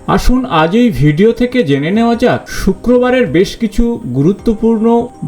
আসুন আজ এই ভিডিও থেকে জেনে নেওয়া যাক শুক্রবারের বেশ কিছু গুরুত্বপূর্ণ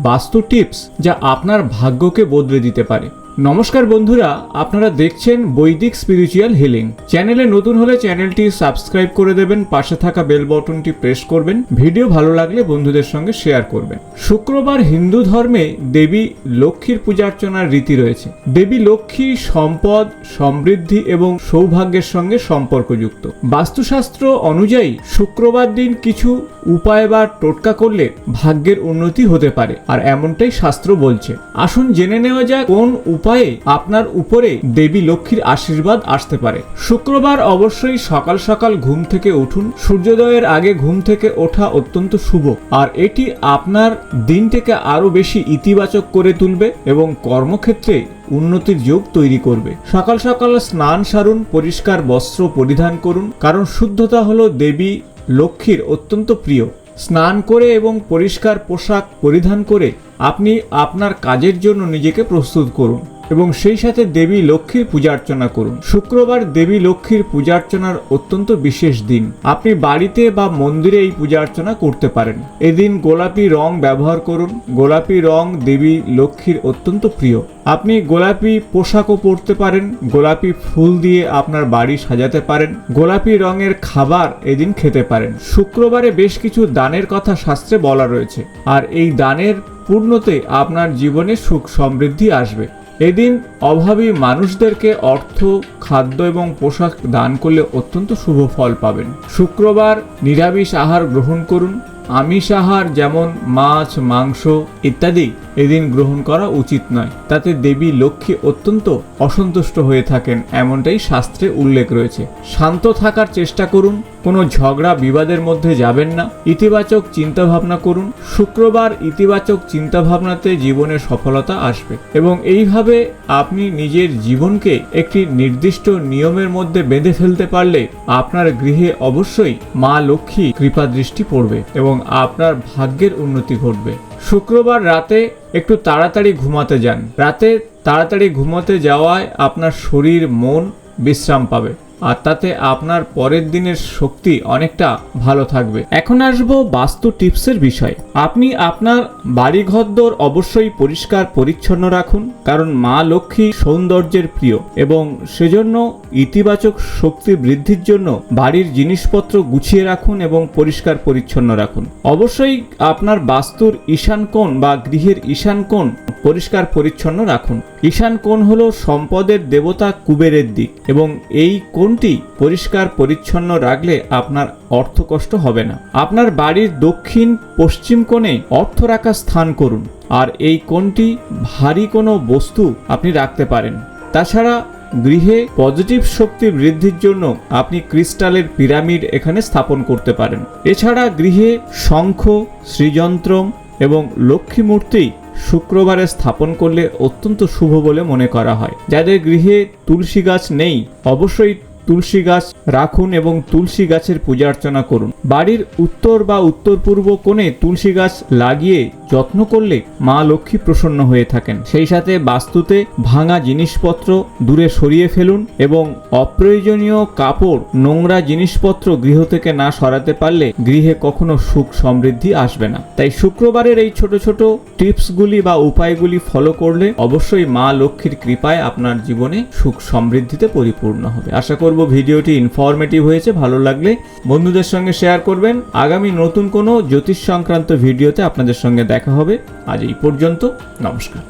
বাস্তু টিপস যা আপনার ভাগ্যকে বদলে দিতে পারে। নমস্কার বন্ধুরা, আপনারা দেখছেন বৈদিক স্পিরিচুয়াল হিলিং। চ্যানেলে নতুন হলে চ্যানেলটি সাবস্ক্রাইব করে দেবেন, পাশে থাকা বেল বাটনটি প্রেস করবেন, ভিডিও ভালো লাগলে বন্ধুদের সঙ্গে শেয়ার করবেন। শুক্রবার হিন্দু ধর্মে দেবী লক্ষ্মীর পূজার্চনার রীতি রয়েছে। দেবী লক্ষ্মী সম্পদ, সমৃদ্ধি এবং সৌভাগ্যের সঙ্গে সম্পর্কযুক্ত। বাস্তুশাস্ত্র অনুযায়ী শুক্রবার দিন কিছু উপায় বা টোটকা করলে ভাগ্যের উন্নতি হতে পারে, আর এমনটাই শাস্ত্র বলছে। আসুন জেনে নেওয়া যাক কোন উপায়ে আপনার উপরে দেবী লক্ষ্মীর আশীর্বাদ আসতে পারে। শুক্রবার অবশ্যই সকাল সকাল ঘুম থেকে উঠুন। সূর্যোদয়ের আগে ঘুম থেকে ওঠা অত্যন্ত শুভ, আর এটি আপনার দিনটাকে আরো বেশি ইতিবাচক করে তুলবে এবং কর্মক্ষেত্রে উন্নতির যোগ তৈরি করবে। সকাল সকাল স্নান সারুন, পরিষ্কার বস্ত্র পরিধান করুন, কারণ শুদ্ধতা হলো দেবী লক্ষ্মীর অত্যন্ত প্রিয়। স্নান করে এবং পরিষ্কার পোশাক পরিধান করে আপনি আপনার কাজের জন্য নিজেকে প্রস্তুত করুন এবং সেই সাথে দেবী লক্ষ্মীর পূজার্চনা করুন। শুক্রবার দেবী লক্ষ্মীর পূজার্চনার অত্যন্ত বিশেষ দিন। আপনি বাড়িতে বা মন্দিরে এই পূজার্চনা করতে পারেন। এদিন গোলাপি রং ব্যবহার করুন। গোলাপি রং দেবী লক্ষ্মীর অত্যন্ত প্রিয়। আপনি গোলাপি পোশাকও পরতে পারেন, গোলাপি ফুল দিয়ে আপনার বাড়ি সাজাতে পারেন, গোলাপি রঙের খাবার এদিন খেতে পারেন। শুক্রবারে বেশ কিছু দানের কথা শাস্ত্রে বলা রয়েছে, আর এই দানের পূর্ণতে আপনার জীবনে সুখ সমৃদ্ধি আসবে। এদিন অভাবী মানুষদেরকে অর্থ, খাদ্য এবং পোশাক দান করলে অত্যন্ত শুভ ফল পাবেন। শুক্রবার নিরামিষ আহার গ্রহণ করুন। আমিষ আহার যেমন মাছ, মাংস ইত্যাদি এদিন গ্রহণ করা উচিত নয়, তাতে দেবী লক্ষ্মী অত্যন্ত অসন্তুষ্ট হয়ে থাকেন, এমনটাই শাস্ত্রে উল্লেখ রয়েছে। শান্ত থাকার চেষ্টা করুন, কোনো ঝগড়া বিবাদের মধ্যে যাবেন না। ইতিবাচক চিন্তাভাবনা করুন। শুক্রবার ইতিবাচক চিন্তাভাবনাতে জীবনে সফলতা আসবে এবং এইভাবে আপনি নিজের জীবনকে একটি নির্দিষ্ট নিয়মের মধ্যে বেঁধে ফেলতে পারলে আপনার গৃহে অবশ্যই মা লক্ষ্মী কৃপা দৃষ্টি পড়বে এবং আপনার ভাগ্যের উন্নতি ঘটবে। শুক্রবার রাতে একটু তাড়াতাড়ি ঘুমাতে যান। রাতে তাড়াতাড়ি ঘুমাতে যাওয়ায় আপনার শরীর মন বিশ্রাম পাবে, আর তাতে আপনার পরের দিনের শক্তি অনেকটা ভালো থাকবে। এখন আসবো বাস্তু টিপসের বিষয়। আপনি আপনার বাড়িঘরদোর অবশ্যই পরিষ্কার পরিচ্ছন্ন রাখুন, কারণ মা লক্ষ্মী সৌন্দর্যের প্রিয় এবং সেজন্য ইতিবাচক শক্তি বৃদ্ধির জন্য বাড়ির জিনিসপত্র গুছিয়ে রাখুন এবং পরিষ্কার পরিচ্ছন্ন রাখুন। অবশ্যই আপনার বাস্তুর ঈশান কোণ বা গৃহের ঈশান কোণ পরিষ্কার পরিচ্ছন্ন রাখুন। ঈশান কোণ হলো সম্পদের দেবতা কুবেরের দিক এবং এই কোণটি পরিষ্কার পরিচ্ছন্ন রাখলে আপনার অর্থকষ্ট হবে না। আপনার বাড়ির দক্ষিণ পশ্চিম কোণে অর্থ রাখার স্থান করুন, আর এই কোণটি ভারী কোনো বস্তু আপনি রাখতে পারেন। তাছাড়া গৃহে পজিটিভ শক্তি বৃদ্ধির জন্য আপনি ক্রিস্টালের পিরামিড এখানে স্থাপন করতে পারেন। এছাড়া গৃহে শঙ্খ, শ্রীযন্ত্রম এবং লক্ষ্মী মূর্তি শুক্রবারে স্থাপন করলে অত্যন্ত শুভ বলে মনে করা হয়। যাদের গৃহে তুলসী গাছ নেই, অবশ্যই তুলসী গাছ রাখুন এবং তুলসী গাছের পূজা অর্চনা করুন। বাড়ির উত্তর বা উত্তর পূর্ব কোণে তুলসী গাছ লাগিয়ে যত্ন করলে মা লক্ষ্মী প্রসন্ন হয়ে থাকেন। সেই সাথে বাস্তুতে ভাঙা জিনিসপত্র দূরে সরিয়ে ফেলুন এবং অপ্রয়োজনীয় কাপড়, নোংরা জিনিসপত্র গৃহ থেকে না সরাতে পারলে গৃহে কখনো সুখ সমৃদ্ধি আসবে না। তাই শুক্রবারের এই ছোট ছোট টিপসগুলি বা উপায়গুলি ফলো করলে অবশ্যই মা লক্ষ্মীর কৃপায় আপনার জীবনে সুখ সমৃদ্ধিতে পরিপূর্ণ হবে। আশা করব ভিডিওটি ইনফরমেটিভ হয়েছে। ভালো লাগলে বন্ধুদের সঙ্গে শেয়ার করবেন। আগামী নতুন কোনো জ্যোতিষ সংক্রান্ত ভিডিওতে আপনাদের সঙ্গে দেখা হবে। আজ এই পর্যন্ত, নমস্কার।